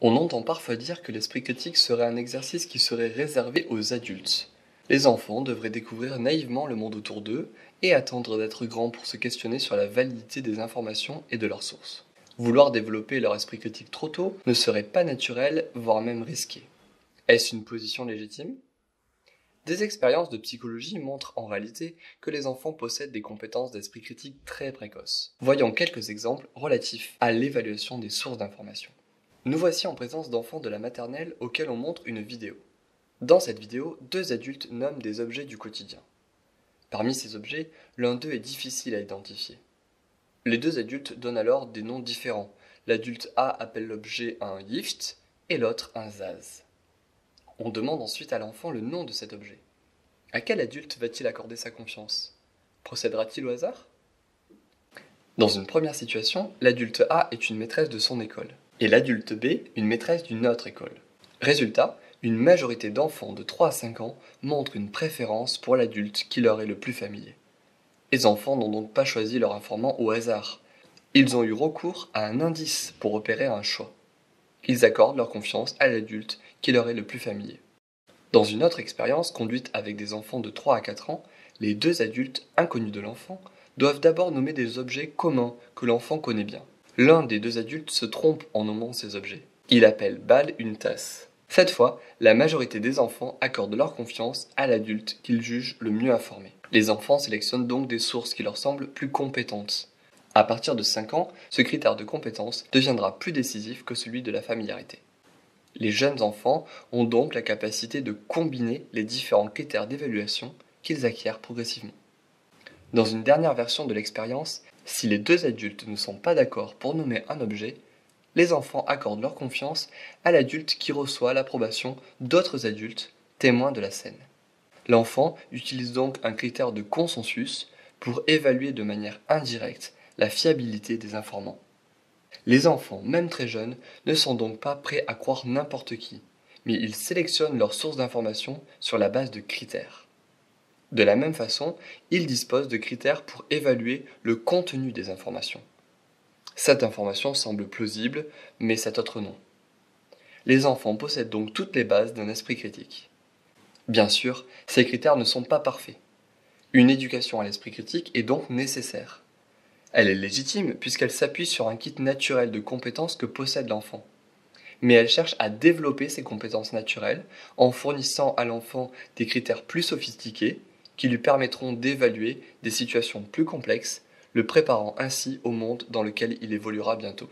On entend parfois dire que l'esprit critique serait un exercice qui serait réservé aux adultes. Les enfants devraient découvrir naïvement le monde autour d'eux et attendre d'être grands pour se questionner sur la validité des informations et de leurs sources. Vouloir développer leur esprit critique trop tôt ne serait pas naturel, voire même risqué. Est-ce une position légitime ? Des expériences de psychologie montrent en réalité que les enfants possèdent des compétences d'esprit critique très précoces. Voyons quelques exemples relatifs à l'évaluation des sources d'informations. Nous voici en présence d'enfants de la maternelle auxquels on montre une vidéo. Dans cette vidéo, deux adultes nomment des objets du quotidien. Parmi ces objets, l'un d'eux est difficile à identifier. Les deux adultes donnent alors des noms différents. L'adulte A appelle l'objet un yift et l'autre un zaz. On demande ensuite à l'enfant le nom de cet objet. À quel adulte va-t-il accorder sa confiance ? Procédera-t-il au hasard ? Dans une première situation, l'adulte A est une maîtresse de son école, et l'adulte B une maîtresse d'une autre école. Résultat, une majorité d'enfants de 3 à 5 ans montrent une préférence pour l'adulte qui leur est le plus familier. Les enfants n'ont donc pas choisi leur informant au hasard. Ils ont eu recours à un indice pour opérer un choix. Ils accordent leur confiance à l'adulte qui leur est le plus familier. Dans une autre expérience conduite avec des enfants de 3 à 4 ans, les deux adultes inconnus de l'enfant doivent d'abord nommer des objets communs que l'enfant connaît bien. L'un des deux adultes se trompe en nommant ces objets. Il appelle balle une tasse. Cette fois, la majorité des enfants accordent leur confiance à l'adulte qu'ils jugent le mieux informé. Les enfants sélectionnent donc des sources qui leur semblent plus compétentes. À partir de 5 ans, ce critère de compétence deviendra plus décisif que celui de la familiarité. Les jeunes enfants ont donc la capacité de combiner les différents critères d'évaluation qu'ils acquièrent progressivement. Dans une dernière version de l'expérience, si les deux adultes ne sont pas d'accord pour nommer un objet, les enfants accordent leur confiance à l'adulte qui reçoit l'approbation d'autres adultes, témoins de la scène. L'enfant utilise donc un critère de consensus pour évaluer de manière indirecte la fiabilité des informants. Les enfants, même très jeunes, ne sont donc pas prêts à croire n'importe qui, mais ils sélectionnent leurs sources d'information sur la base de critères. De la même façon, ils disposent de critères pour évaluer le contenu des informations. Cette information semble plausible, mais cet autre non. Les enfants possèdent donc toutes les bases d'un esprit critique. Bien sûr, ces critères ne sont pas parfaits. Une éducation à l'esprit critique est donc nécessaire. Elle est légitime puisqu'elle s'appuie sur un kit naturel de compétences que possède l'enfant. Mais elle cherche à développer ces compétences naturelles en fournissant à l'enfant des critères plus sophistiqués qui lui permettront d'évaluer des situations plus complexes, le préparant ainsi au monde dans lequel il évoluera bientôt.